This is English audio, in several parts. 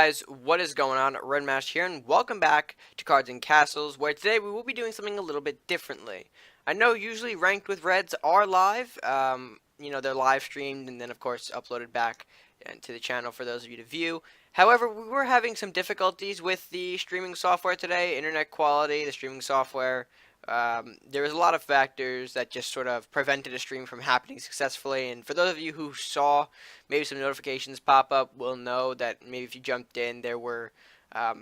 guys, what is going on? Red Mash here, and welcome back to Cards and Castles, where today we will be doing something a little bit differently. I know usually Ranked with Reds are live, they're live streamed and then of course uploaded back to the channel for those of you to view. However, we were having some difficulties with the streaming software today, internet quality, the streaming software. There was a lot of factors that just sort of prevented a stream from happening successfully, and for those of you who saw maybe some notifications pop up will know that maybe if you jumped in, there were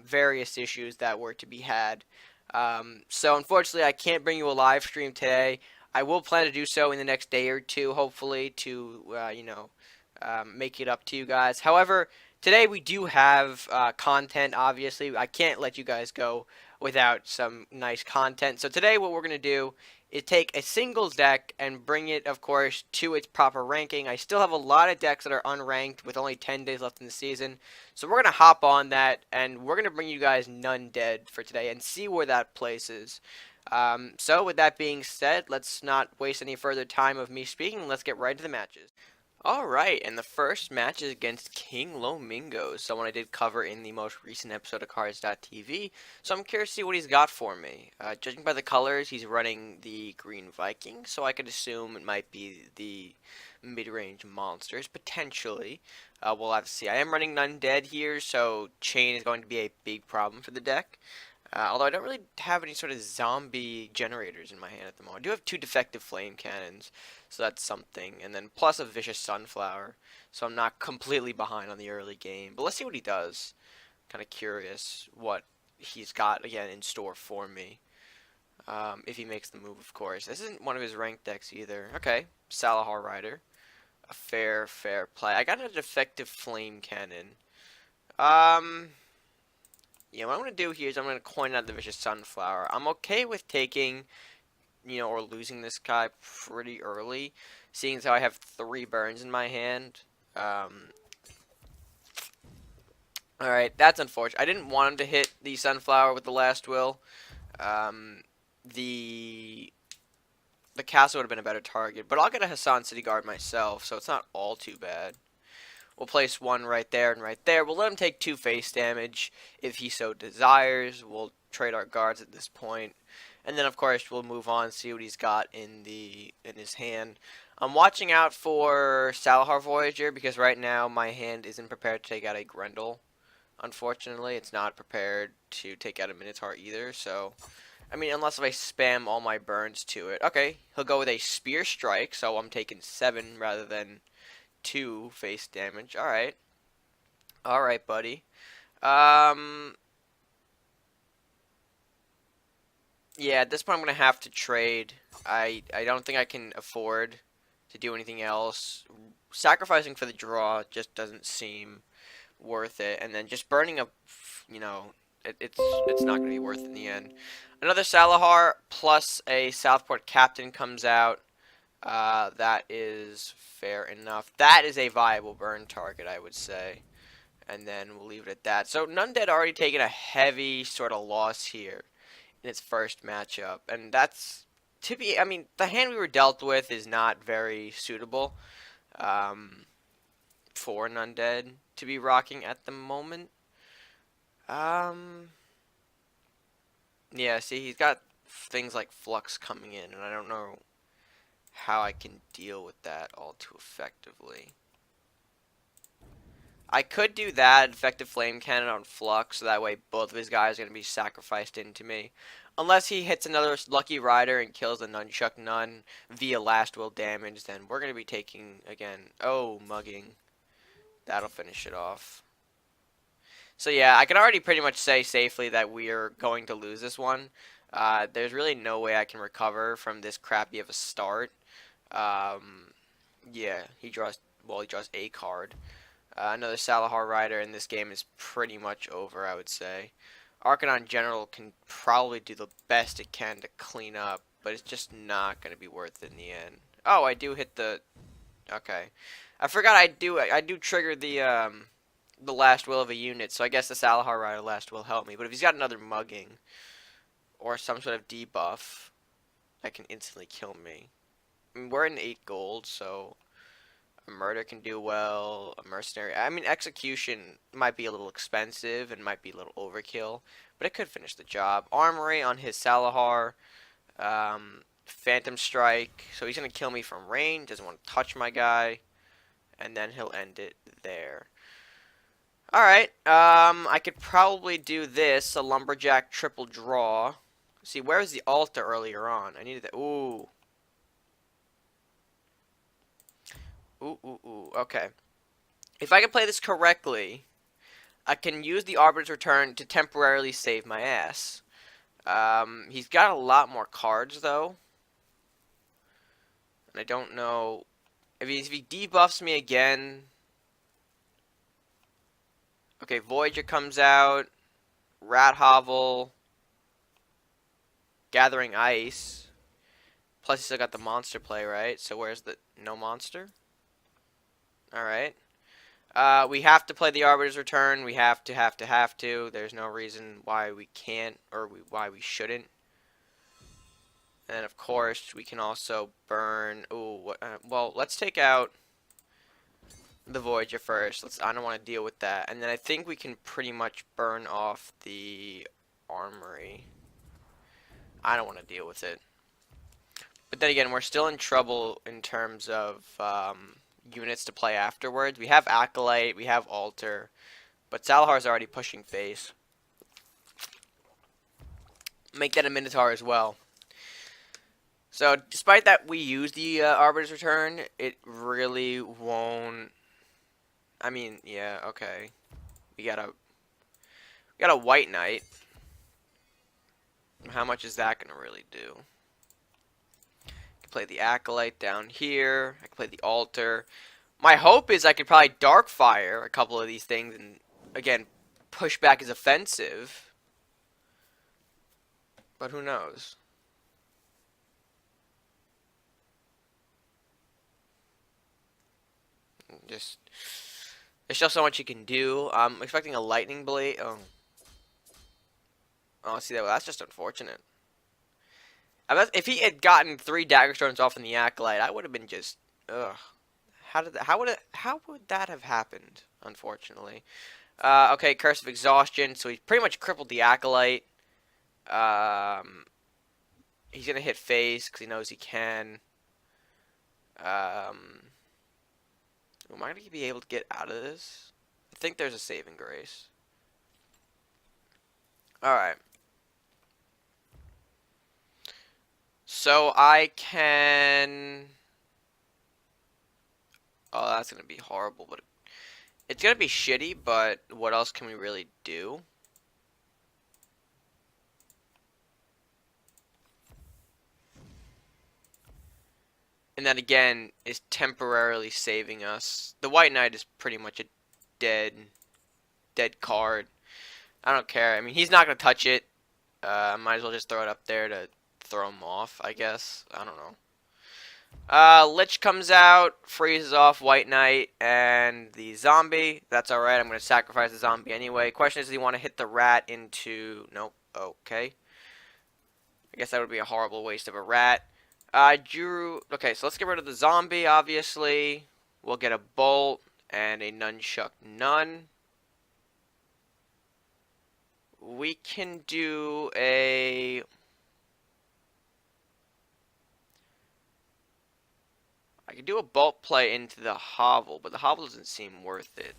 various issues that were to be had. So unfortunately, I can't bring you a live stream today. I will plan to do so in the next day or two, hopefully, to make it up to you guys. However, today we do have content. Obviously, I can't let you guys go without some nice content. So today, what we're gonna do is take a singles deck and bring it, of course, to its proper ranking. I still have a lot of decks that are unranked with only 10 days left in the season. So we're going to hop on that, and we're going to bring you guys Nundead for today and see where that places. So with that being said, let's not waste any further time of me speaking. Let's get right into the matches. Alright, and the first match is against King Lomingo, someone I did cover in the most recent episode of Cards.tv, so I'm curious to see what he's got for me. Judging by the colors, he's running the Green Viking, so I could assume it might be the mid-range monsters, potentially. We'll have to see. I am running Nundead here, so Chain is going to be a big problem for the deck. Although I don't really have any sort of zombie generators in my hand at the moment. I do have two defective flame cannons, so that's something. And then plus a vicious sunflower, so I'm not completely behind on the early game. But let's see what he does. Kind of curious what he's got, again, in store for me. If he makes the move, of course. This isn't one of his ranked decks either. Okay, Salahar Rider. A fair play. I got a defective flame cannon. Yeah, what I'm going to do here is I'm going to coin out the Vicious Sunflower. I'm okay with taking, or losing this guy pretty early, seeing as how I have 3 burns in my hand. Alright, that's unfortunate. I didn't want him to hit the Sunflower with the last will. The castle would have been a better target, but I'll get a Hassan City Guard myself, so it's not all too bad. We'll place one right there and right there. We'll let him take 2 face damage if he so desires. We'll trade our guards at this point. And then, of course, we'll move on, see what he's got in his hand. I'm watching out for Salahar Voyager because right now my hand isn't prepared to take out a Grendel. Unfortunately, it's not prepared to take out a Minotaur either. So, I mean, unless if I spam all my burns to it. Okay, he'll go with a Spear Strike, so I'm taking 7 rather than 2 face damage. Alright. Alright, buddy. Yeah, at this point I'm going to have to trade. I don't think I can afford to do anything else. Sacrificing for the draw just doesn't seem worth it. And then just burning up, it's not going to be worth it in the end. Another Salahar plus a Southport Captain comes out. That is fair enough. That is a viable burn target, I would say. And then we'll leave it at that. So Nundead already taken a heavy sort of loss here in its first matchup. And that's, the hand we were dealt with is not very suitable for Nundead to be rocking at the moment. Yeah, see, he's got things like Flux coming in, and I don't know how I can deal with that all too effectively. I could do that, effective flame cannon on Flux, so that way both of his guys are going to be sacrificed into me. Unless he hits another Lucky Rider and kills the Nunchuck Nun via last will damage, then we're going to be taking, again, mugging. That'll finish it off. So yeah, I can already pretty much say safely that we are going to lose this one. There's really no way I can recover from this crappy of a start. Yeah, he draws a card. Another Salahar Rider, and this game is pretty much over, I would say. Arcanon General can probably do the best it can to clean up, but it's just not going to be worth it in the end. Oh, I do hit the... Okay. I forgot I do trigger the last will of a unit, so I guess the Salahar Rider last will help me. But if he's got another mugging, or some sort of debuff, that can instantly kill me. I mean, we're in 8 gold, so A murder can do well. A mercenary. I mean, execution might be a little expensive and might be a little overkill, but it could finish the job. Armory on his Salahar. Phantom Strike. So he's gonna kill me from range. Doesn't want to touch my guy, and then he'll end it there. All right. I could probably do this. A lumberjack triple draw. See, where was the altar earlier on? I needed that. Ooh. Ooh, ooh, ooh. Okay. If I can play this correctly, I can use the Arbiter's Return to temporarily save my ass. He's got a lot more cards, though. And I don't know... If he debuffs me again... Okay, Voyager comes out. Rat Hovel. Gathering Ice. Plus, he still got the monster play, right? So where's the... No monster? Alright. We have to play the Arbiter's Return. We have to. There's no reason why we can't, or why we shouldn't. And of course, we can also burn... Ooh, well, let's take out the Voyager first. I don't want to deal with that. And then I think we can pretty much burn off the Armory. I don't want to deal with it. But then again, we're still in trouble in terms of units to play afterwards. We have Acolyte, we have Altar, but Salahar's already pushing face. Make that a Minotaur as well. So, despite that we use the Arbiter's Return, it really won't... I mean, yeah, okay. We got a White Knight. How much is that going to really do? I can play the Acolyte down here. I can play the Altar. My hope is I could probably Darkfire a couple of these things and, again, push back his offensive. But who knows? Just... There's still so much you can do. I'm expecting a Lightning Blade. Oh, see that? Well, that's just unfortunate. If he had gotten 3 Daggerstones off in the Acolyte, I would have been just... Ugh. How would that have happened? Unfortunately. Okay, Curse of Exhaustion. So he pretty much crippled the Acolyte. He's gonna hit face because he knows he can. Am I going to be able to get out of this? I think there's a saving grace. Alright. So I can... Oh, that's going to be horrible, but... It's going to be shitty, but what else can we really do? And that again is temporarily saving us. The White Knight is pretty much a dead card. I don't care. I mean, he's not going to touch it. Might as well just throw it up there to throw him off, I guess. I don't know. Lich comes out, freezes off White Knight and the zombie. That's alright. I'm going to sacrifice the zombie anyway. Question is, does he want to hit the rat into... Nope. Okay. I guess that would be a horrible waste of a rat. Okay, so let's get rid of the zombie, obviously. We'll get a bolt and a nunchuck nun. We can do a... I could do a bolt play into the hovel, but the hovel doesn't seem worth it.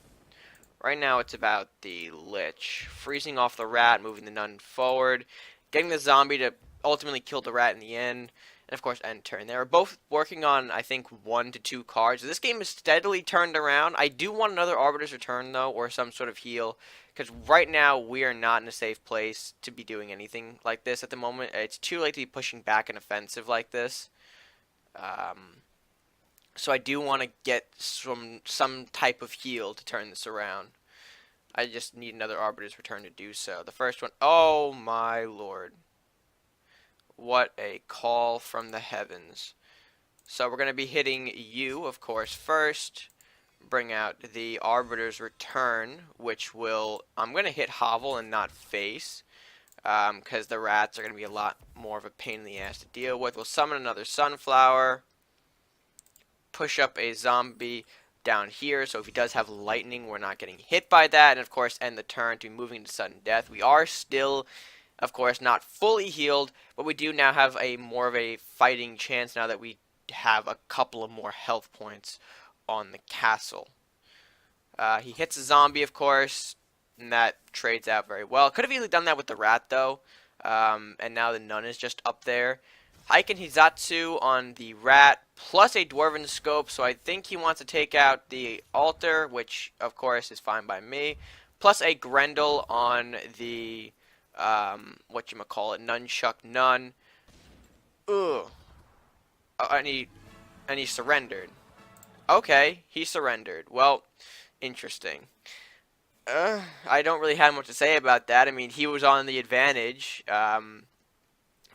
Right now it's about the lich. Freezing off the rat, moving the nun forward. Getting the zombie to ultimately kill the rat in the end. And of course, end turn. They are both working on, I think, 1 to 2 cards. This game is steadily turned around. I do want another Arbiter's Return, though, or some sort of heal. Because right now, we are not in a safe place to be doing anything like this at the moment. It's too late to be pushing back an offensive like this. So I do want to get some type of heal to turn this around. I just need another Arbiter's Return to do so. The first one... Oh, my lord. What a call from the heavens. So we're going to be hitting you, of course, first. Bring out the Arbiter's Return, which will... I'm going to hit Hovel and not face. Because the rats are going to be a lot more of a pain in the ass to deal with. We'll summon another Sunflower. Push up a zombie. down here, so if he does have lightning, we're not getting hit by that, and of course end the turn to moving to sudden death. We are still, of course, not fully healed, but we do now have a more of a fighting chance now that we have a couple of more health points on the castle. He hits a zombie, of course, and that trades out very well. Could have easily done that with the rat, though, and now the nun is just up there. Heiken Hizatsu on the rat, plus a Dwarven Scope, so I think he wants to take out the altar, which, of course, is fine by me. Plus a Grendel on the, whatchamacallit, Nunchuck Nun. Ugh. And he surrendered. Okay, he surrendered. Well, interesting. I don't really have much to say about that. I mean, he was on the advantage.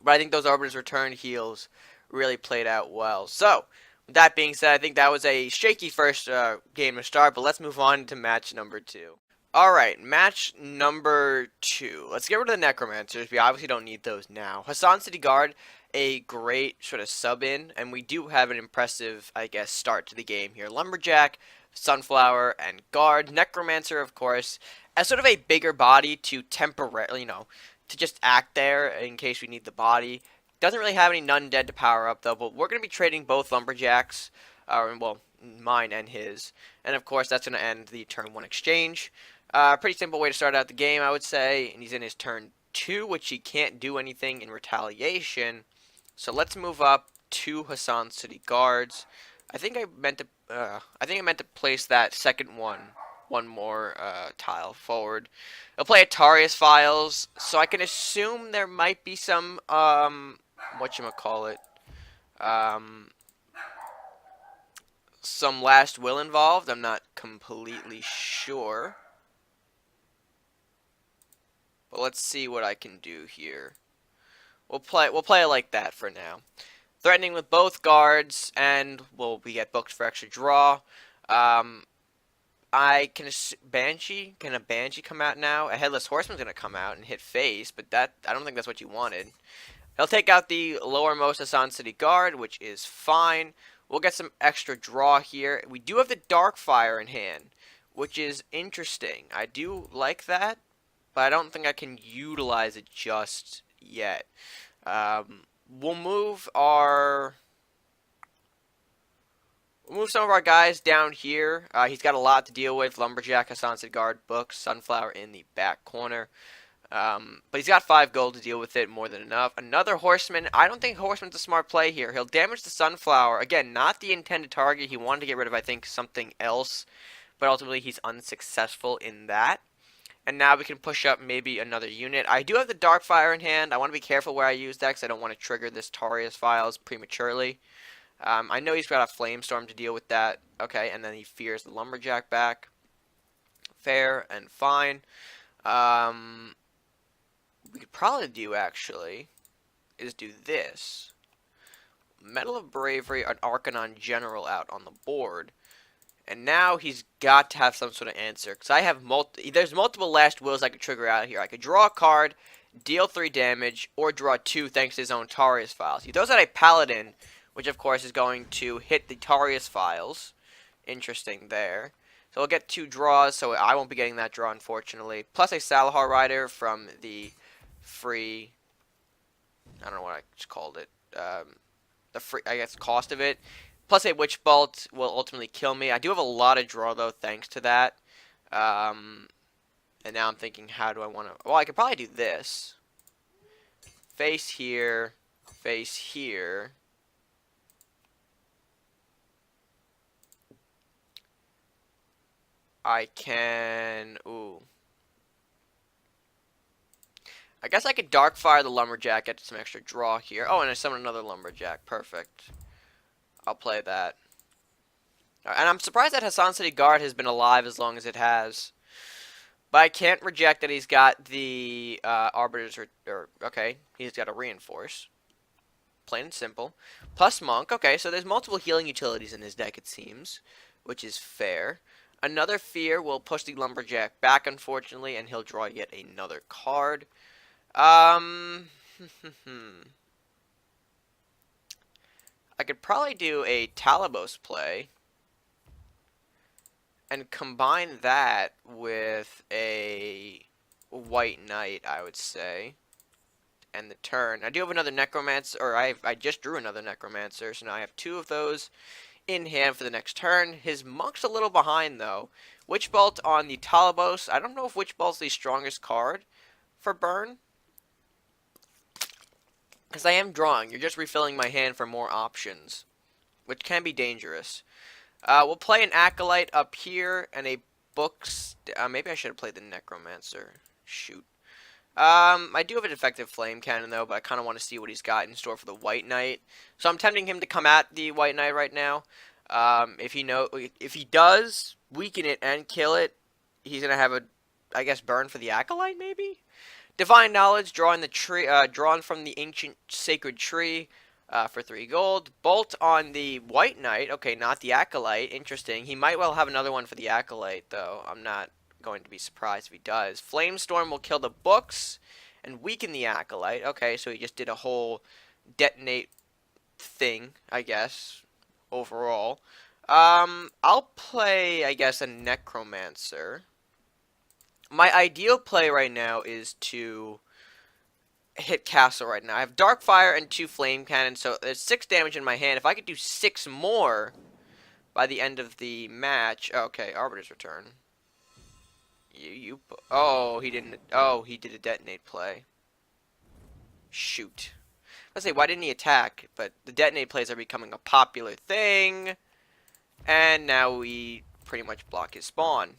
But I think those Arbiter's Return heals really played out well. So, with that being said, I think that was a shaky first game to start, but let's move on to match number 2. Alright, match number 2. Let's get rid of the Necromancers. We obviously don't need those now. Hassan City Guard, a great sort of sub-in, and we do have an impressive, I guess, start to the game here. Lumberjack, Sunflower, and Guard. Necromancer, of course, as sort of a bigger body to temporarily, to just act there in case we need the body. Doesn't really have any Nundead to power up, though, but we're going to be trading both Lumberjacks, well, mine and his. And, of course, that's going to end the turn 1 exchange. Pretty simple way to start out the game, I would say. And he's in his turn 2, which he can't do anything in retaliation. So let's move up to Hassan City Guards. I think I meant to place that second one more tile forward. I'll play Atarius Files, so I can assume there might be some some last will involved. I'm not completely sure, but let's see what I can do here. We'll play it like that for now. Threatening with both guards, and we get booked for extra draw. I can Banshee. Can a Banshee come out now? A Headless Horseman's gonna come out and hit face, but I don't think that's what you wanted. He'll take out the lowermost Hassan City Guard, which is fine. We'll get some extra draw here. We do have the Darkfire in hand, which is interesting. I do like that, but I don't think I can utilize it just yet. We'll move some of our guys down here. He's got a lot to deal with. Lumberjack, Hassan City Guard, Books, Sunflower in the back corner. But he's got 5 gold to deal with it, more than enough. Another Horseman. I don't think Horseman's a smart play here. He'll damage the Sunflower. Again, not the intended target. He wanted to get rid of, I think, something else. But ultimately, he's unsuccessful in that. And now we can push up maybe another unit. I do have the Darkfire in hand. I want to be careful where I use that because I don't want to trigger this Tarius Files prematurely. I know he's got a Flamestorm to deal with that. Okay, and then he fears the Lumberjack back. Fair and fine. We could probably do, actually, is do this. Medal of Bravery, an Arcanon General out on the board. And now he's got to have some sort of answer. Because I have there's multiple last wills I could trigger out here. I could draw a card, deal 3 damage, or draw 2 thanks to his own Tarius Files. He throws out a Paladin, which of course is going to hit the Tarius Files. Interesting there. So we'll get 2 draws, so I won't be getting that draw, unfortunately. Plus a Salahar Rider from the free, I don't know what I just called it, the free, I guess, cost of it. Plus a Witch Bolt will ultimately kill me. I do have a lot of draw, though, thanks to that. And now I'm thinking, how do I want to... Well, I could probably do this. Face here. Face here. I can... Ooh. I guess I could Darkfire the Lumberjack, get some extra draw here. Oh, and I summon another Lumberjack. Perfect. I'll play that. And I'm surprised that Hassan City Guard has been alive as long as it has. But I can't reject that he's got the Arbiters, okay, he's got a Reinforce. Plain and simple. Plus Monk, okay, so there's multiple healing utilities in his deck, it seems, which is fair. Another Fear will push the Lumberjack back, unfortunately, and he'll draw yet another card. I could probably do a Talabos play. and combine that with a white knight, I would say, and the turn. I do have another necromancer, or I just drew another necromancer, so now I have two of those in hand for the next turn. His monk's a little behind though. Witch Bolt on the Talabos. I don't know if Witch Bolt's the strongest card for burn, because I am drawing. You're just refilling my hand for more options, which can be dangerous. We'll play an Acolyte up here and a books. Maybe I should have played the Necromancer. Shoot. I do have a defective flame cannon though, but I kind of want to see what he's got in store for the White Knight. So I'm tempting him to come at the White Knight right now. If he does weaken it and kill it, he's gonna have a, I guess, burn for the Acolyte maybe. Divine Knowledge, drawing the tree, drawn from the ancient sacred tree, for 3 gold. Bolt on the White Knight. Okay, not the Acolyte. Interesting. He might well have another one for the Acolyte, though. I'm not going to be surprised if he does. Flamestorm will kill the books and weaken the Acolyte. Okay, so he just did a whole detonate thing, I guess, overall. I'll play, I guess, a Necromancer. My ideal play right now is to hit castle right now. I have dark fire and 2 flame cannons, so there's 6 damage in my hand. If I could do 6 more by the end of the match. Okay, Arbiter's Return. Oh, he didn't. Oh, he did a detonate play. Shoot. Let's say, why didn't he attack? But the detonate plays are becoming a popular thing, and now we pretty much block his spawn.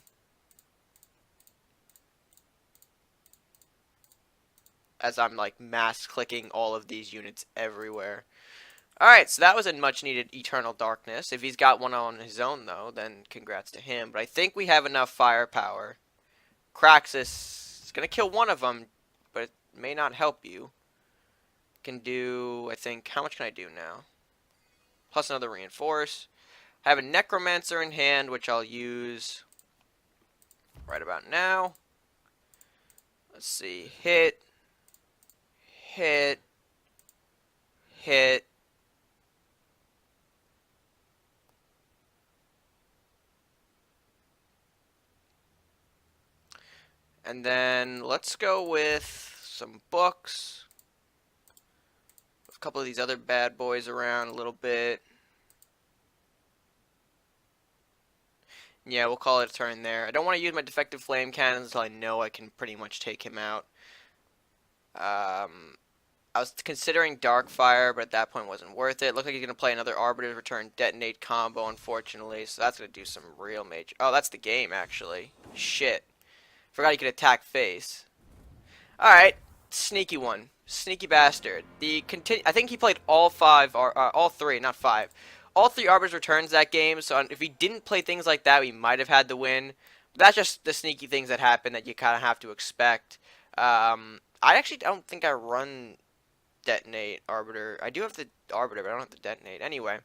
As I'm like mass clicking all of these units everywhere. Alright, so that was a much needed Eternal Darkness. If he's got one on his own though, then congrats to him. But I think we have enough firepower. Kraxus is going to kill one of them, but it may not help you. Can do, I think, how much can I do now? Plus another reinforce. I have a Necromancer in hand, which I'll use right about now. Let's see, hit, hit, hit. And then let's go with some books. A couple of these other bad boys around a little bit. Yeah, we'll call it a turn there. I don't want to use my defective flame cannons until I know I can pretty much take him out. I was considering Darkfire, but at that point wasn't worth it. Looks like he's going to play another Arbiter's Return Detonate combo, unfortunately. So that's going to do some real major... Oh, that's the game, actually. Shit. Forgot he could attack face. Alright. Sneaky one. Sneaky bastard. I think he played all 5, or all 3, not 5. All 3 Arbiter's Returns that game, so if he didn't play things like that, we might have had the win. But that's just the sneaky things that happen that you kind of have to expect. I actually don't think I run Detonate Arbiter. I do have the Arbiter, but I don't have the Detonate. Anyway,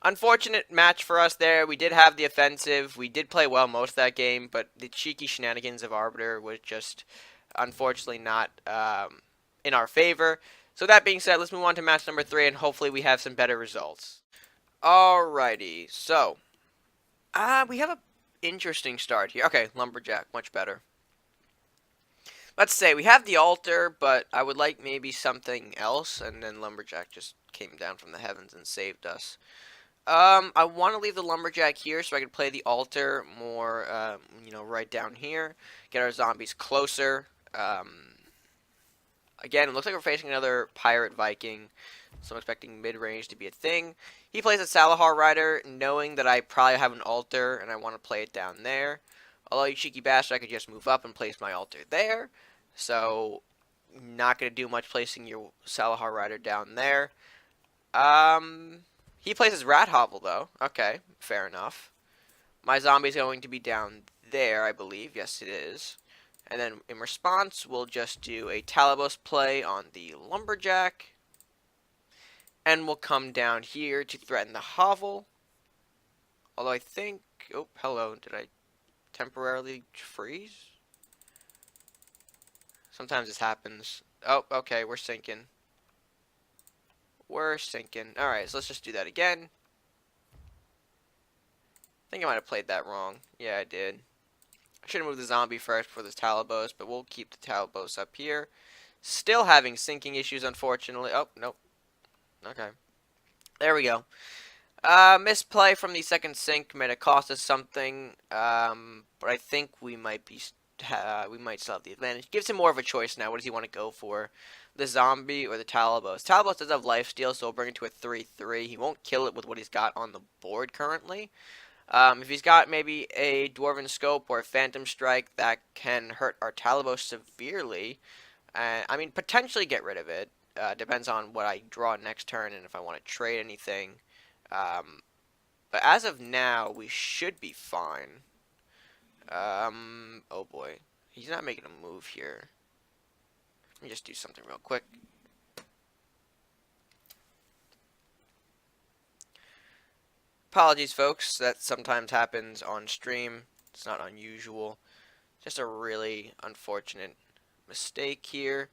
unfortunate match for us there. We did have the offensive. We did play well most of that game, but the cheeky shenanigans of Arbiter was just, unfortunately, not in our favor. So that being said, let's move on to match number 3, and hopefully we have some better results. Alrighty, so we have an interesting start here. Okay, Lumberjack, much better. Let's say we have the altar, but I would like maybe something else, and then Lumberjack just came down from the heavens and saved us. I want to leave the Lumberjack here so I can play the altar more, right down here. Get our zombies closer. Again, it looks like we're facing another Pirate Viking, so I'm expecting mid-range to be a thing. He plays a Salahar Rider, knowing that I probably have an altar, and I want to play it down there. Although, you cheeky bastard, I could just move up and place my altar there. So, not going to do much placing your Salahar Rider down there. He plays his Rat Hovel, though. Okay, fair enough. My zombie's going to be down there, I believe. Yes, it is. And then, in response, we'll just do a Talabos play on the Lumberjack. And we'll come down here to threaten the Hovel. Although I think... Oh, hello. Did I temporarily freeze? Sometimes this happens. Oh, okay. We're sinking. We're sinking. Alright, so let's just do that again. think I might have played that wrong. Yeah, I did. I should have moved the zombie first before the Talabos, but we'll keep the Talabos up here. Still having syncing issues, unfortunately. Oh, nope. Okay. There we go. Misplay from the second sync might have cost us something, but I think we might be we might still have the advantage. Gives him more of a choice now. What does he want to go for? The zombie or the Talabos? Talabos does have lifesteal, so we'll bring it to a 3-3. He won't kill it with what he's got on the board currently. If he's got maybe a Dwarven Scope or a Phantom Strike, that can hurt our Talabos severely. I mean, potentially get rid of it. Depends on what I draw next turn and if I want to trade anything. But as of now, we should be fine. Oh boy. He's not making a move here. Let me just do something real quick. Apologies, folks. That sometimes happens on stream. It's not unusual. Just a really unfortunate mistake here.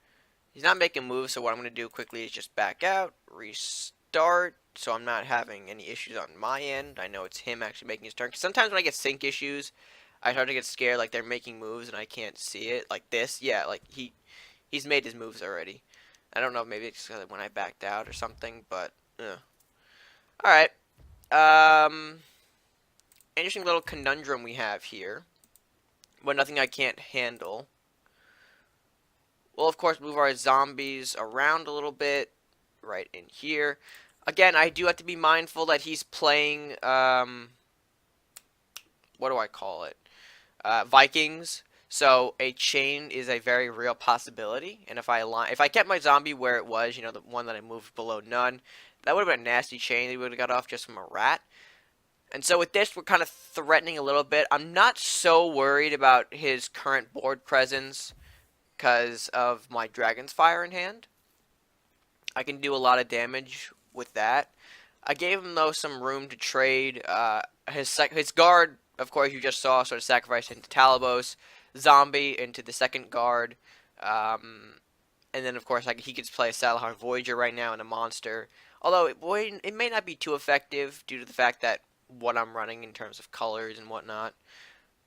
He's not making moves, so what I'm going to do quickly is just back out, restart, so I'm not having any issues on my end. I know it's him actually making his turn. 'Cause sometimes when I get sync issues, I start to get scared, like they're making moves and I can't see it, like this. Yeah, like he's made his moves already. I don't know, maybe it's when I backed out or something, but all right. Interesting little conundrum we have here, but nothing I can't handle. We'll, of course, move our zombies around a little bit right in here. Again, I do have to be mindful that he's playing, what do I call it? Vikings. So a chain is a very real possibility. And if I kept my zombie where it was, you know, the one that I moved below none, that would have been a nasty chain that we would have got off just from a rat. And so with this, we're kind of threatening a little bit. I'm not so worried about his current board presence because of my Dragon's Fire in hand. I can do a lot of damage with that. I gave him, though, some room to trade. His guard, of course, you just saw, sort of sacrificed into Talabos. Zombie into the second guard. And then, of course, he could play a Salahar Voyager right now and a monster. Although, it may not be too effective due to the fact that what I'm running in terms of colors and whatnot.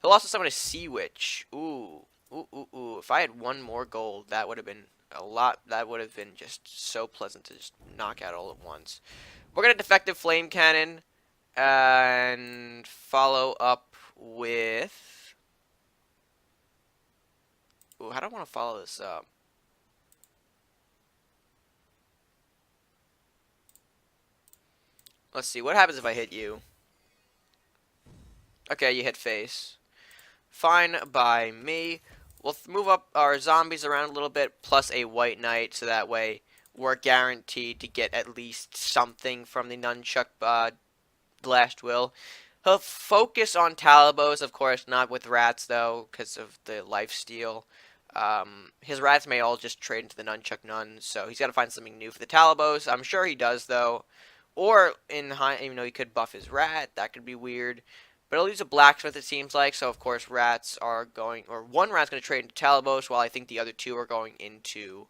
He'll also summon a Sea Witch. Ooh. Ooh. If I had one more gold, that would have been a lot. That would have been just so pleasant to just knock out all at once. We're going to Defective Flame Cannon and follow up with... Ooh, how do I want to follow this up? Let's see. What happens if I hit you? Okay, you hit face. Fine by me. We'll move up our zombies around a little bit, plus a white knight, so that way we're guaranteed to get at least something from the Nunchuck Blast Will. He'll focus on Talabos, of course, not with rats, though, because of the lifesteal. His rats may all just trade into the Nunchuck Nun, so he's got to find something new for the Talabos. I'm sure he does, though. Or, even though he could buff his rat, that could be weird. But he'll use a blacksmith, it seems like, so of course rats are going, or one rat's going to trade into Talabos, while I think the other two are going into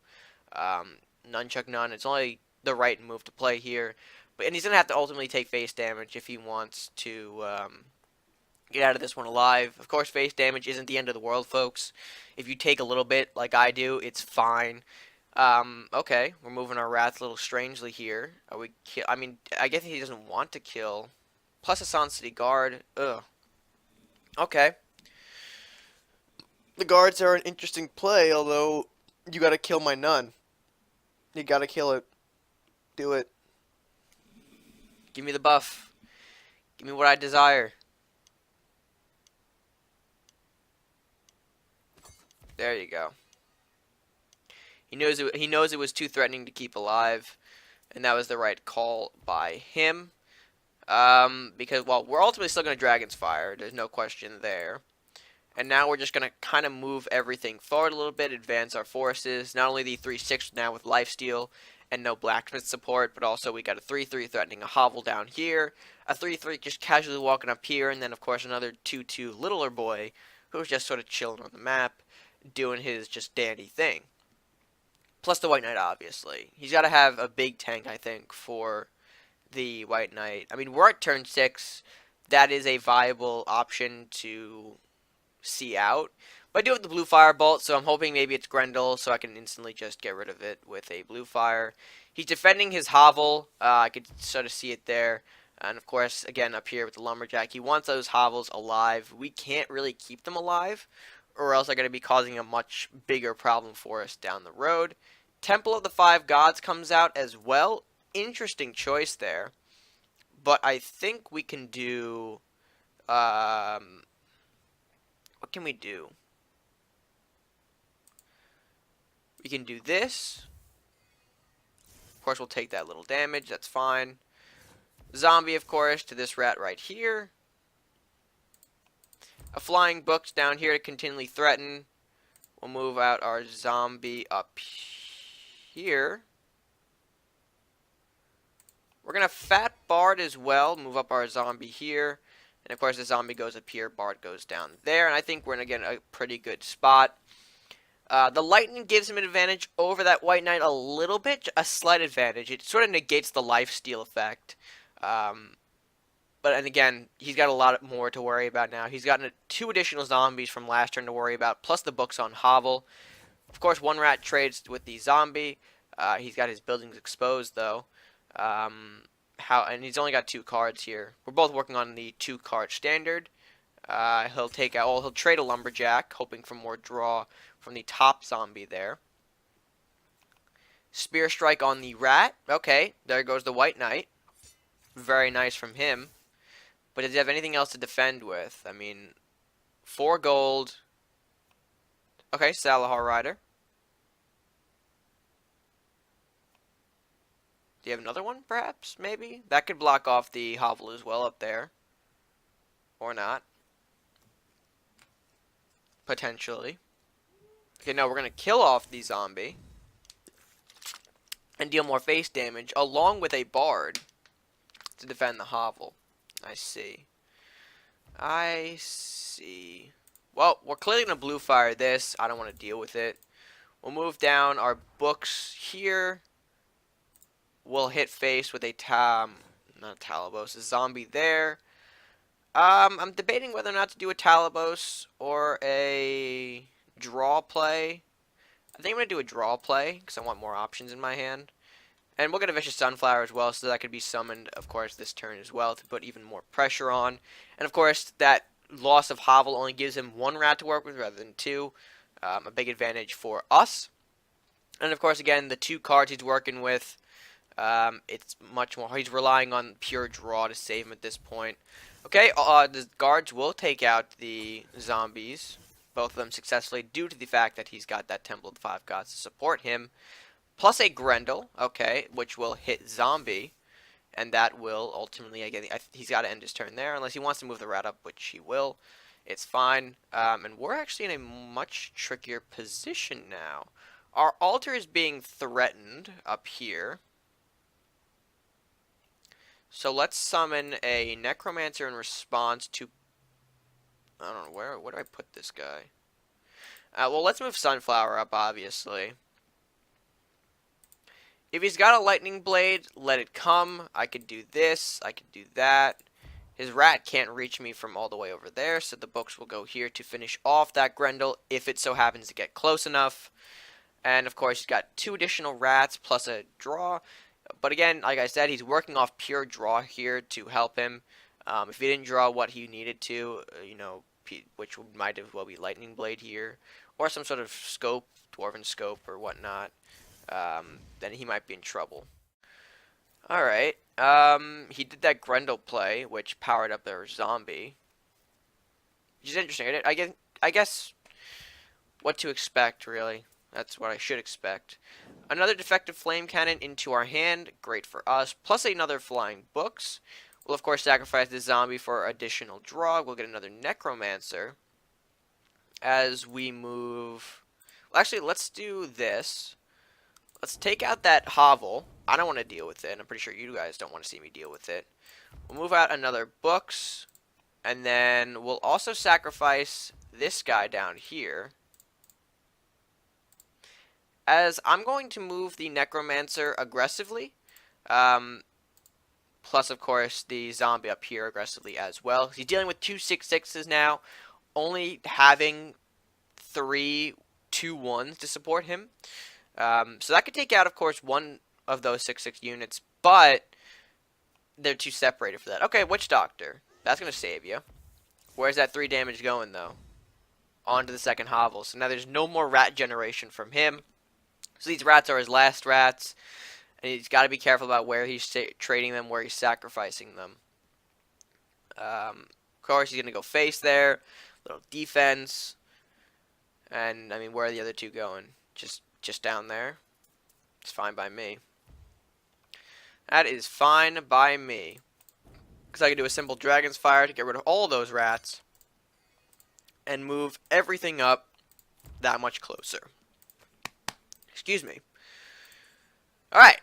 Nunchuck Nun. It's only the right move to play here. And he's going to have to ultimately take face damage if he wants to get out of this one alive. Of course, face damage isn't the end of the world, folks. If you take a little bit, like I do, it's fine. Okay, we're moving our rats a little strangely here. Are we I mean, I guess he doesn't want to kill. Plus a Sun City Guard. Ugh. Okay. The guards are an interesting play, although you gotta kill my nun. You gotta kill it. Do it. Give me the buff. Give me what I desire. There you go. He knows it was too threatening to keep alive, and that was the right call by him. Because, well, we're ultimately still going to Dragon's Fire. There's no question there. And now we're just going to kind of move everything forward a little bit, advance our forces. Not only the 3/6 now with lifesteal and no blacksmith support, but also we got a 3/3 threatening a hovel down here. A 3/3 just casually walking up here. And then, of course, another 2/2 littler boy who's just sort of chilling on the map, doing his just dandy thing. Plus the White Knight, obviously. He's got to have a big tank, I think, for the White Knight. I mean, we're at turn 6. that is a viable option to see out. But I do have the blue firebolt, so I'm hoping maybe it's Grendel, so I can instantly just get rid of it with a blue fire. He's defending his hovel. I could sort of see it there. And of course, again, up here with the lumberjack, he wants those hovels alive. We can't really keep them alive, or else they're going to be causing a much bigger problem for us down the road. Temple of the Five Gods comes out as well. Interesting choice there. But I think we can do... what can we do? We can do this. Of course, we'll take that little damage. That's fine. Zombie, of course, to this rat right here. A flying book's down here to continually threaten. We'll move out our zombie up here. We're going to fat Bard as well. Move up our zombie here. And of course, the zombie goes up here. Bard goes down there. And I think we're in, again, a pretty good spot. The lightning gives him an advantage over that white knight a little bit. A slight advantage. It sort of negates the lifesteal effect. But and again, he's got a lot more to worry about now. He's gotten 2 additional zombies from last turn to worry about, plus the books on Hovel. Of course, one rat trades with the zombie. He's got his buildings exposed, though. And he's only got 2 cards here. We're both working on the 2-card standard. He'll trade a lumberjack, hoping for more draw from the top zombie there. Spear strike on the rat. Okay, there goes the white knight. Very nice from him. But does he have anything else to defend with? I mean, 4 gold. Okay, Salahar Rider. Do you have another one, perhaps? Maybe? That could block off the hovel as well up there. Or not. Potentially. Okay, no, we're going to kill off the zombie. And deal more face damage, along with a bard. To defend the hovel. I see. I see. Well, we're clearly going to blue fire this. I don't want to deal with it. We'll move down our books here. We'll hit face with a not a Talabos, a zombie there. I'm debating whether or not to do a Talabos or a draw play. I think I'm going to do a draw play because I want more options in my hand. And we'll get a Vicious Sunflower as well, so that could be summoned, of course, this turn as well to put even more pressure on. And, of course, that loss of Hovel only gives him 1 rat to work with rather than 2. A big advantage for us. And, of course, again, the 2 cards he's working with, it's much more... He's relying on pure draw to save him at this point. Okay, the guards will take out the zombies, both of them successfully, due to the fact that he's got that Temple of the Five Gods to support him. Plus a Grendel, okay, which will hit zombie, and that will ultimately, again, he's got to end his turn there, unless he wants to move the rat up, which he will. It's fine, and we're actually in a much trickier position now. Our altar is being threatened up here. So let's summon a Necromancer in response to... I don't know, where do I put this guy? Well, let's move Sunflower up, obviously. If he's got a lightning blade, let it come. I could do this. I could do that. His rat can't reach me from all the way over there, so the books will go here to finish off that Grendel if it so happens to get close enough. And, of course, he's got 2 additional rats plus a draw. But, again, like I said, he's working off pure draw here to help him. If he didn't draw what he needed to, you know, which might as well be lightning blade here, or some sort of scope, dwarven scope or whatnot, then he might be in trouble. Alright, he did that Grendel play, which powered up their zombie. Which is interesting. I guess what to expect, really. That's what I should expect. Another defective flame cannon into our hand, great for us, plus another flying books. We'll, of course, sacrifice the zombie for additional draw. We'll get another Necromancer as we move... Well, actually, let's do this. Let's take out that hovel. I don't want to deal with it. I'm pretty sure you guys don't want to see me deal with it. We'll move out another books. And then we'll also sacrifice this guy down here. As I'm going to move the Necromancer aggressively. Plus, of course, the zombie up here aggressively as well. He's dealing with 2/6/6s now, only having 3/2/1s to support him. So that could take out, of course, one of those 6/6 units, but they're too separated for that. Okay, Witch Doctor. That's going to save you. Where's that 3 damage going, though? On to the second hovel. So now there's no more rat generation from him. So these rats are his last rats. And he's got to be careful about where he's trading them, where he's sacrificing them. Of course, he's going to go face there. Little defense. And, I mean, where are the other two going? Just down there. It's fine by me. That is fine by me. Because I can do a simple Dragon's Fire to get rid of all those rats. And move everything up that much closer. Excuse me. Alright.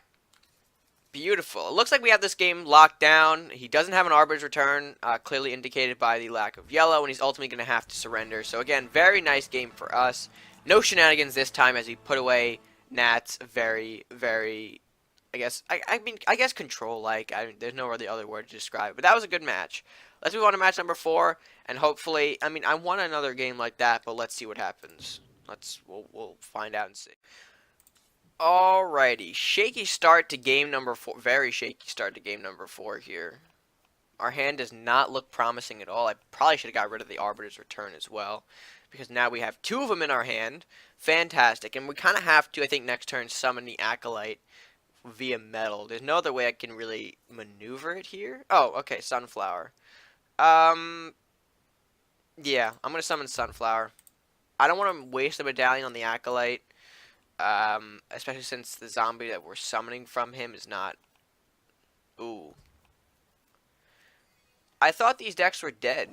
Beautiful. It looks like we have this game locked down. He doesn't have an Arbiter's Return, clearly indicated by the lack of yellow, and he's ultimately going to have to surrender. So again, very nice game for us. No shenanigans this time as we put away Nat's very, very, I guess control-like. There's no really other word to describe it, but that was a good match. Let's move on to match number 4, and hopefully, I want another game like that, but let's see what happens. We'll find out and see. Alrighty, shaky start to game number 4. Very shaky start to game number 4 here. Our hand does not look promising at all. I probably should have got rid of the Arbiter's Return as well, because now we have 2 of them in our hand. Fantastic, and we kind of have to, I think, next turn summon the Acolyte via metal. There's no other way I can really maneuver it here. Oh, okay, Sunflower. Yeah, I'm gonna summon Sunflower. I don't want to waste a medallion on the Acolyte. Especially since the zombie that we're summoning from him is not... Ooh. I thought these decks were dead.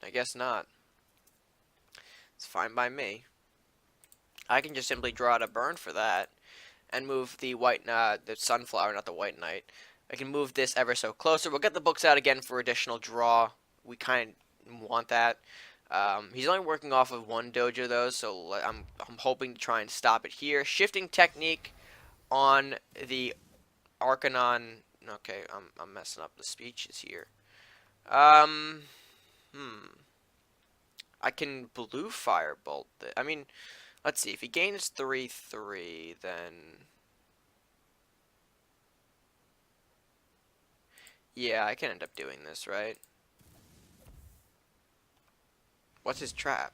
I guess not. It's fine by me. I can just simply draw out a burn for that. And move the the Sunflower, not the White Knight. I can move this ever so closer. We'll get the books out again for additional draw. We kind of want that. He's only working off of 1 dojo though, so I'm hoping to try and stop it here. Shifting technique on the Arcanon. Okay, I'm messing up the speeches here. I can blue firebolt it. I mean, let's see. If he gains 3/3, then yeah, I can end up doing this, right? What's his trap?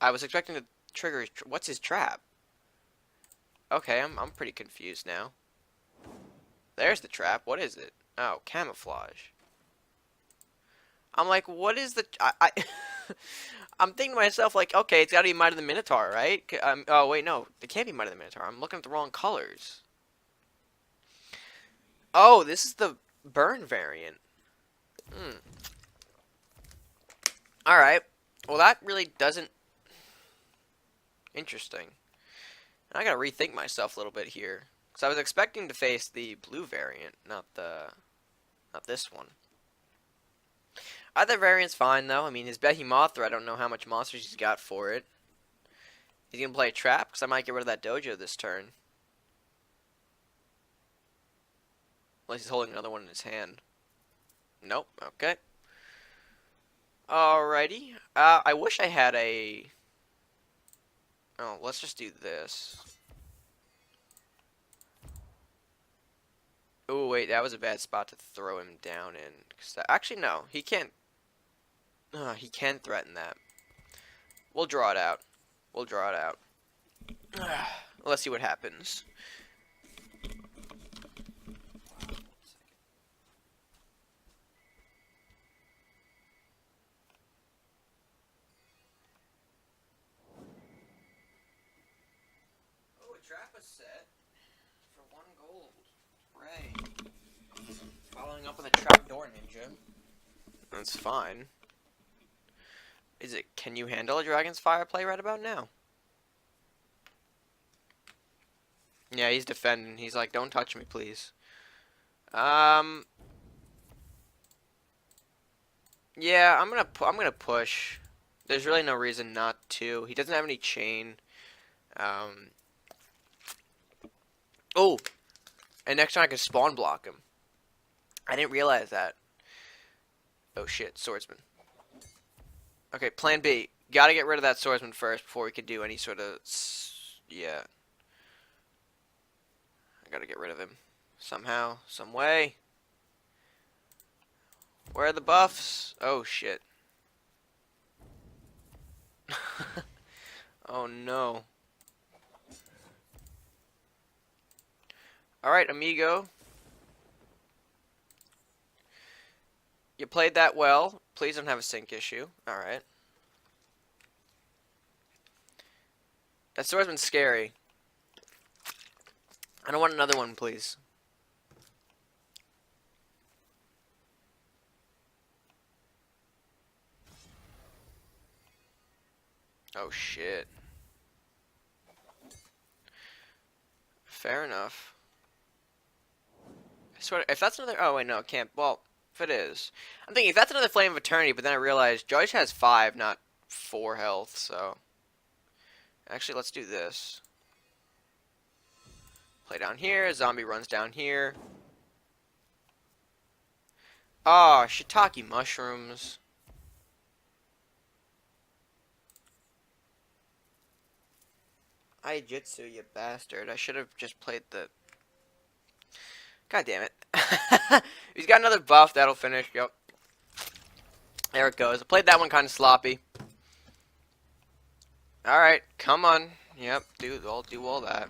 I was expecting to trigger his what's his trap? Okay, I'm pretty confused now. There's the trap. What is it? Oh, camouflage. I'm like, what is the... I'm thinking to myself, like, okay, it's got to be Might of the Minotaur, right? Oh, wait, no. It can't be Might of the Minotaur. I'm looking at the wrong colors. Oh, this is the burn variant. Alright. Well, that really doesn't... Interesting. I gotta rethink myself a little bit here. Because I was expecting to face the blue variant, not this one. Other variant's fine, though. I mean, his Behemothra, I don't know how much monsters he's got for it. He's gonna play a trap, because I might get rid of that dojo this turn. Unless he's holding another one in his hand. Nope, okay. Alrighty. I wish I had a... Oh, let's just do this. Oh, wait, that was a bad spot to throw him down in. Actually, no, he can't... he can threaten that. We'll draw it out. We'll draw it out. Let's see what happens. Oh, a trap is set for 1 gold. Hooray. Following up with a trapdoor ninja. That's fine. Is it, can you handle a Dragon's Fire play right about now? Yeah, he's defending. He's like, don't touch me, please. Yeah, I'm gonna push. There's really no reason not to. He doesn't have any chain. Oh, And next time I can spawn block him. I didn't realize that. Oh shit, swordsman. Okay, plan B. Gotta get rid of that swordsman first before we can do any sort of... Yeah. I gotta get rid of him. Somehow, some way. Where are the buffs? Oh shit. Oh no. Alright, amigo. You played that well. Please don't have a sync issue. Alright. That swordsman's scary. I don't want another one, please. Oh shit. Fair enough. I swear, if that's another... Oh wait, no, it can't. Well, if it is. I'm thinking, if that's another Flame of Eternity, but then I realized Joyce has 5, not 4 health, so... Actually, let's do this. Play down here, zombie runs down here. Oh, shiitake mushrooms. Aijitsu, you bastard. I should have just played the... God damn it. He's got another buff, that'll finish, yep. There it goes. I played that one kind of sloppy. Alright, come on. Yep, I'll do all that.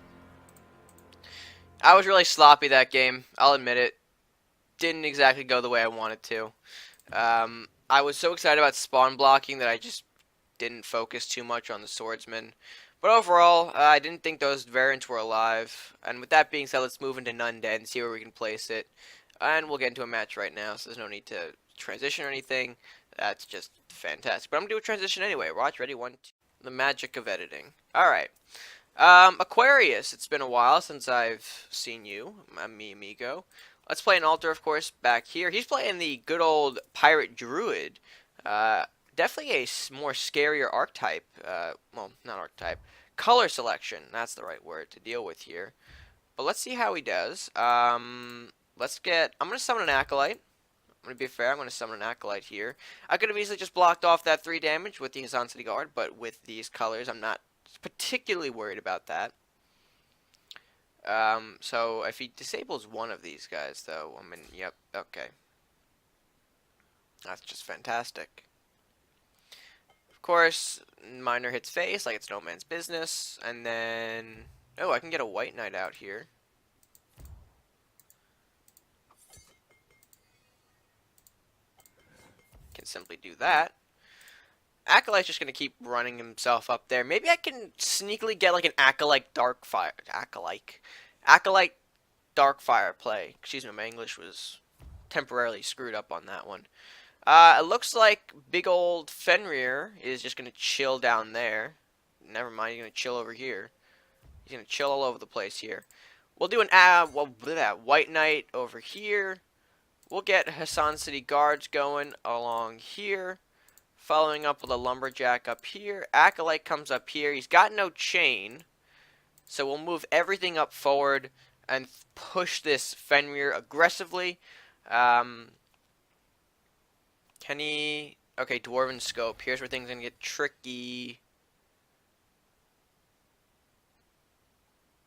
I was really sloppy that game, I'll admit it. Didn't exactly go the way I wanted to. I was so excited about spawn blocking that I just didn't focus too much on the swordsman. But overall, I didn't think those variants were alive. And with that being said, let's move into Nundead and see where we can place it. And we'll get into a match right now, so there's no need to transition or anything. That's just fantastic. But I'm going to do a transition anyway. Watch, ready, 1, 2. The magic of editing. Alright. Aquarius, it's been a while since I've seen you, mi amigo. Let's play an altar, of course, back here. He's playing the good old pirate druid. Definitely a more scarier archetype. Well, not archetype. Color selection. That's the right word to deal with here. But let's see how he does. Let's get... I'm going to summon an Acolyte. I'm going to be fair. I'm going to summon an Acolyte here. I could have easily just blocked off that 3 damage with the Hassan City Guard, but with these colors, I'm not particularly worried about that. So if he disables one of these guys, though, I mean, yep, okay. That's just fantastic. Of course, Miner hits face like it's no man's business, and then... Oh, I can get a White Knight out here. Can simply do that. Acolyte's just gonna keep running himself up there. Maybe I can sneakily get like an Acolyte Darkfire. Acolyte Darkfire play. Excuse me, my English was temporarily screwed up on that one. It looks like big old Fenrir is just gonna chill down there. Never mind, he's gonna chill over here. He's gonna chill all over the place here. We'll do an White Knight over here. We'll get Hassan City Guards going along here. Following up with a Lumberjack up here. Acolyte comes up here. He's got no chain. So we'll move everything up forward and push this Fenrir aggressively. Can he... Okay, Dwarven Scope. Here's where things are going to get tricky.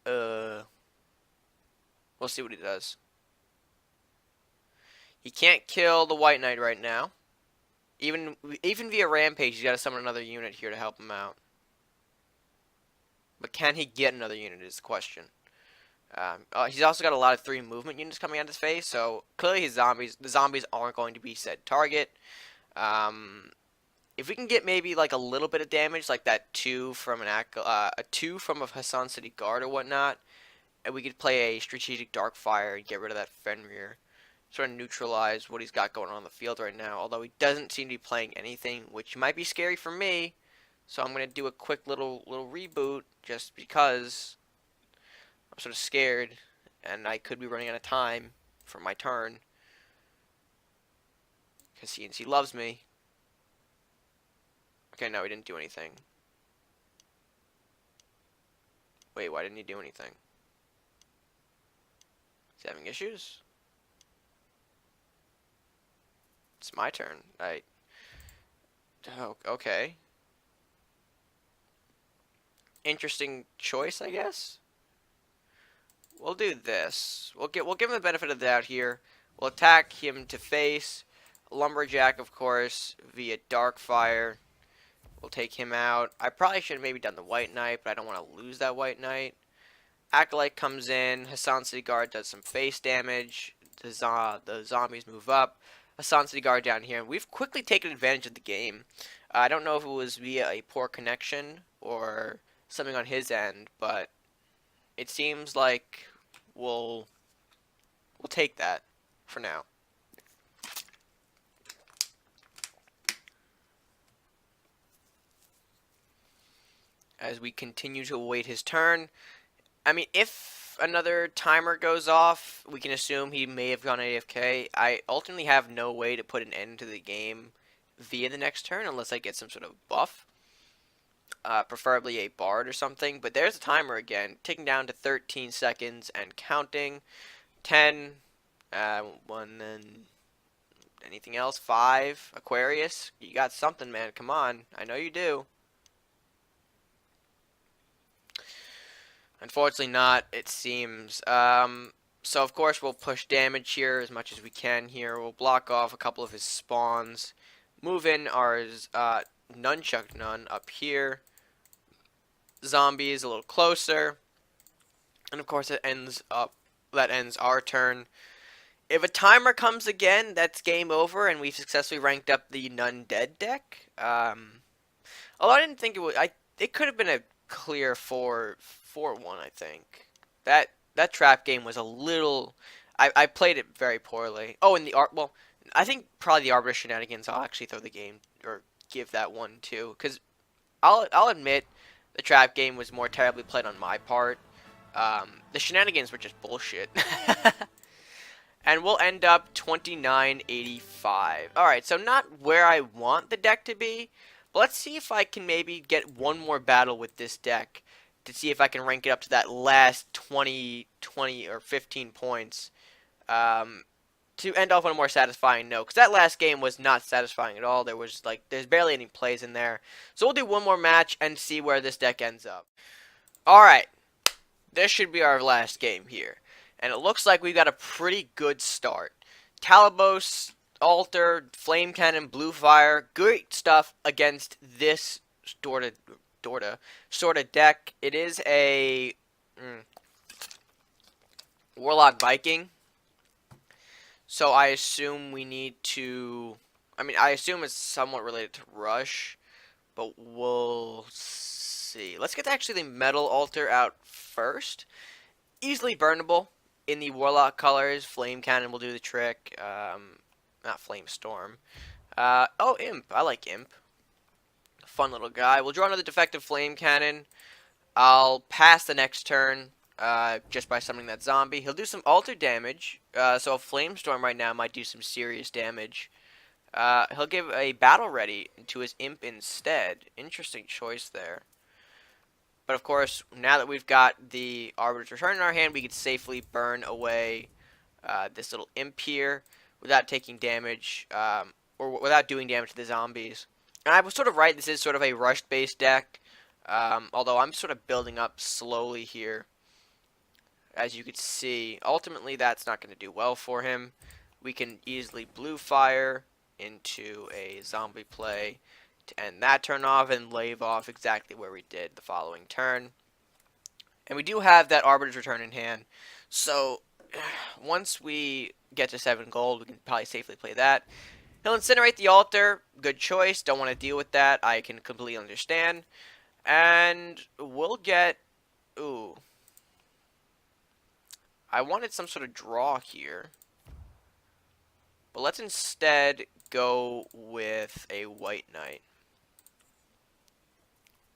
We'll see what he does. He can't kill the White Knight right now. Even via Rampage, he's got to summon another unit here to help him out. But can he get another unit is the question. He's also got a lot of 3 movement units coming out of his face, so clearly the zombies aren't going to be said target. If we can get maybe like a little bit of damage, like that 2 from a 2 from a Hassan City Guard or whatnot, and we could play a strategic Darkfire and get rid of that Fenrir. Sort of neutralize what he's got going on the field right now, although he doesn't seem to be playing anything, which might be scary for me. So I'm going to do a quick little reboot just because I'm sort of scared and I could be running out of time for my turn because CNC loves me. Okay, no, he didn't do anything. Wait, why didn't he do anything? He's having issues. It's my turn. Oh, okay. Interesting choice, I guess. We'll do this. We'll give him the benefit of the doubt here. We'll attack him to face. Lumberjack, of course, via Darkfire. We'll take him out. I probably should have maybe done the White Knight, but I don't want to lose that White Knight. Acolyte comes in. Hassan City Guard does some face damage. The zombies move up. Hassan City Guard down here. And we've quickly taken advantage of the game. I don't know if it was via a poor connection or something on his end, but it seems like we'll take that for now. As we continue to await his turn. I mean, if another timer goes off, we can assume he may have gone AFK. I ultimately have no way to put an end to the game via the next turn unless I get some sort of buff. Preferably a bard or something. But there's a timer again, ticking down to 13 seconds and counting. 10, 1, then anything else? 5, Aquarius. You got something, man. Come on. I know you do. Unfortunately not, it seems. So of course we'll push damage here as much as we can here. We'll block off a couple of his spawns. Move in our Nunchuck Nun up here. Zombies a little closer. And of course that ends our turn. If a timer comes again, that's game over and we've successfully ranked up the Nundead deck. Although I didn't think it would, it could have been a clear 4-1, I think. That trap game was a little. I played it very poorly. Oh, and well, I think probably the Arbiter shenanigans. I'll actually throw the game or give that one too, because I'll admit the trap game was more terribly played on my part. The shenanigans were just bullshit. And we'll end up 2985. Alright, so not where I want the deck to be. But let's see if I can maybe get one more battle with this deck. To see if I can rank it up to that last 20 or 15 points. To end off on a more satisfying note. Because that last game was not satisfying at all. There's barely any plays in there. So we'll do one more match and see where this deck ends up. Alright. This should be our last game here. And it looks like we've got a pretty good start. Talabos, Altar, Flame Cannon, Blue Fire. Great stuff against this sort of deck. It is a Warlock Viking. So I assume we need to. I assume it's somewhat related to Rush. But we'll see. Let's get actually the Metal Altar out first. Easily burnable. In the Warlock colors, Flame Cannon will do the trick. Not Flame Storm. Oh, Imp. I like Imp. Fun little guy. We'll draw another Defective Flame Cannon. I'll pass the next turn just by summoning that zombie. He'll do some altar damage. So a Flame Storm right now might do some serious damage. He'll give a Battle Ready to his Imp instead. Interesting choice there. But of course, now that we've got the Arbiter's Return in our hand, we can safely burn away this little Imp here without taking damage, or without doing damage to the zombies. And I was sort of right, this is sort of a rush-based deck, although I'm sort of building up slowly here. As you can see, ultimately that's not going to do well for him. We can easily Blue Fire into a zombie play to end that turn off and lave off exactly where we did the following turn. And we do have that Arbiter's Return in hand. So once we get to 7 gold, we can probably safely play that. He'll Incinerate the Altar. Good choice. Don't want to deal with that. I can completely understand. And we'll get. Ooh. I wanted some sort of draw here. But let's instead go with a White Knight.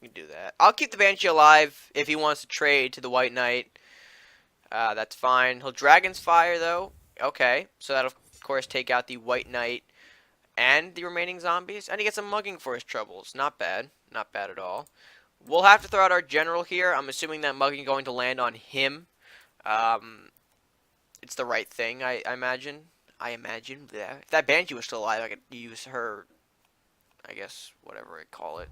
We can do that. I'll keep the Banshee alive if he wants to trade to the White Knight. That's fine. He'll Dragon's Fire, though. Okay. So that'll, of course, take out the White Knight and the remaining zombies. And he gets a mugging for his troubles. Not bad. Not bad at all. We'll have to throw out our General here. I'm assuming that mugging is going to land on him. it's the right thing. I imagine. I imagine. Yeah. If that Banshee was still alive, I could use her. I guess whatever I call it.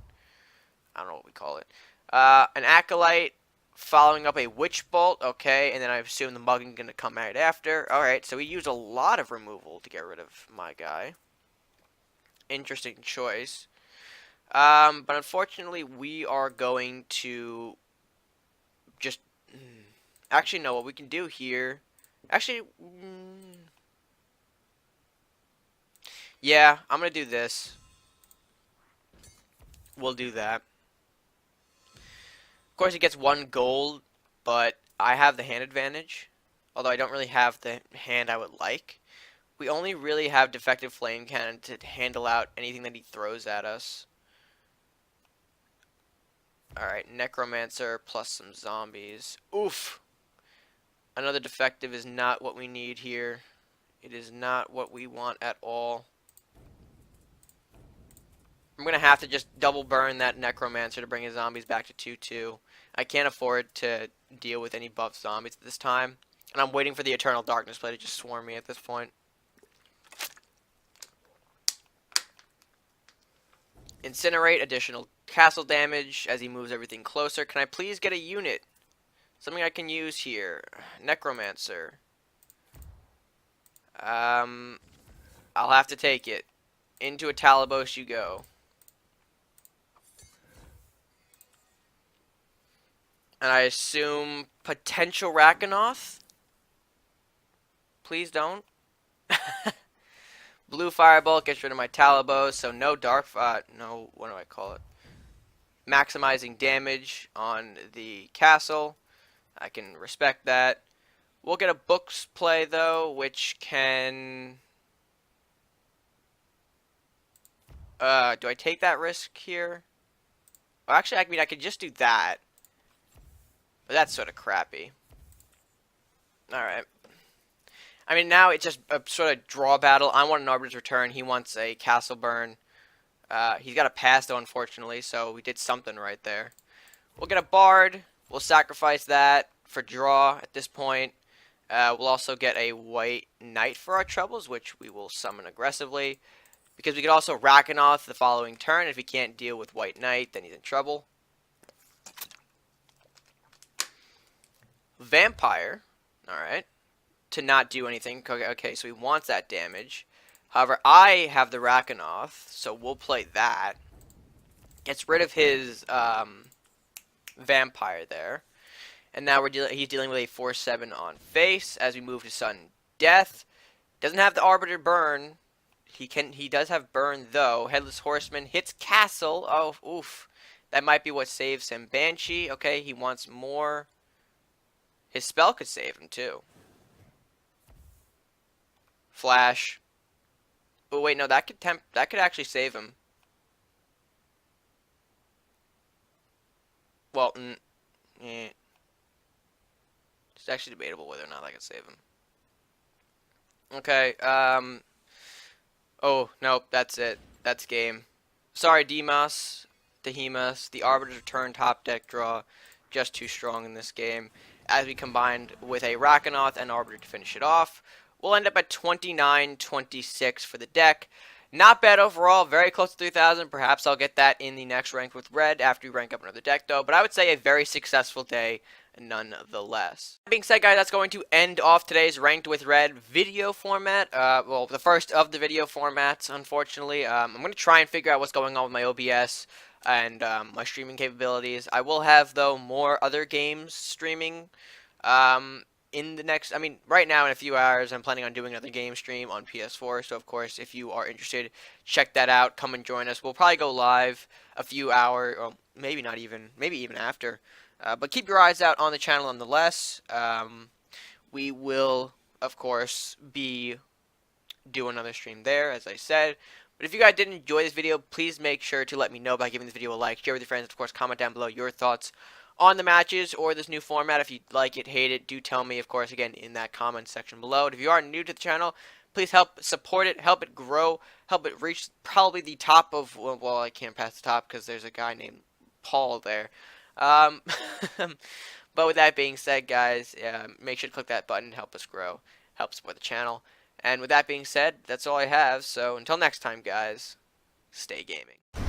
I don't know what we call it. An acolyte following up a witch bolt. Okay, and then I assume the mugging gonna come right after. All right, so we use a lot of removal to get rid of my guy. Interesting choice. But unfortunately, we are going to just. Actually, no. What we can do here. Actually, yeah, I'm gonna do this. We'll do that. Of course, he gets 1 gold, but I have the hand advantage. Although I don't really have the hand I would like. We only really have defective flame cannon to handle out anything that he throws at us. Alright, necromancer plus some zombies. Oof! Another defective is not what we need here. It is not what we want at all. I'm going to have to just double burn that necromancer to bring his zombies back to 2-2. I can't afford to deal with any buff zombies at this time. And I'm waiting for the Eternal Darkness play to just swarm me at this point. Incinerate, additional castle damage as he moves everything closer. Can I please get a unit? Something I can use here. Necromancer. I'll have to take it. Into a Talabos you go. And I assume potential Rakanoth? Please don't. Blue Firebolt gets rid of my Talabos, so no Dark... no, what do I call it? Maximizing damage on the castle. I can respect that. We'll get a Books play, though, which can... do I take that risk here? Well, actually, I mean, I could just do that. But that's sort of crappy. Alright. I mean, now it's just a sort of draw battle. I want an Arbiter's Return. He wants a Castle Burn. He's got a pass, though, unfortunately, so we did something right there. We'll get a Bard. We'll sacrifice that for draw at this point. We'll also get a White Knight for our troubles, which we will summon aggressively. Because we could also Rakanoth the following turn. If he can't deal with White Knight, then he's in trouble. Vampire. Alright. To not do anything. Okay, so he wants that damage. However, I have the Rakanoth, so we'll play that. Gets rid of his Vampire there. And now he's dealing with a 4-7 on face as we move to sudden death. Doesn't have the Arbiter burn. He does have burn though. Headless Horseman hits castle. Oh, oof. That might be what saves him. Banshee. Okay, he wants more. His spell could save him too. Flash. Oh wait, no, that could actually save him. Well, it's actually debatable whether or not that could save him. Okay, oh, nope, that's it. That's game. Sorry, Demas, Dehimas, the Arbiter's Return top deck draw. Just too strong in this game. As we combined with a Rakanoth and Arbiter to finish it off. We'll end up at 29-26 for the deck. Not bad overall, very close to 3,000. Perhaps I'll get that in the next rank with Red after we rank up another deck, though. But I would say a very successful day nonetheless. That being said, guys, that's going to end off today's Ranked with Red video format. Well, the first of the video formats, unfortunately. I'm going to try and figure out what's going on with my OBS and my streaming capabilities. I will have, though, more other games streaming in the next, I mean, right now in a few hours, I'm planning on doing another game stream on PS4. So, of course, if you are interested, check that out. Come and join us. We'll probably go live a few hours, or maybe not even, maybe even after. But keep your eyes out on the channel nonetheless. We will, of course, be doing another stream there, as I said. But if you guys did enjoy this video, please make sure to let me know by giving this video a like, share with your friends, and of course, comment down below your thoughts on the matches or this new format. If you like it, hate it, do tell me, of course, again, in that comment section below. And if you are new to the channel, please help support it, help it grow, help it reach probably the top of, well, I can't pass the top because there's a guy named Paul there. But with that being said, guys, make sure to click that button, help us grow, help support the channel. And with that being said, that's all I have. So until next time, guys, stay gaming.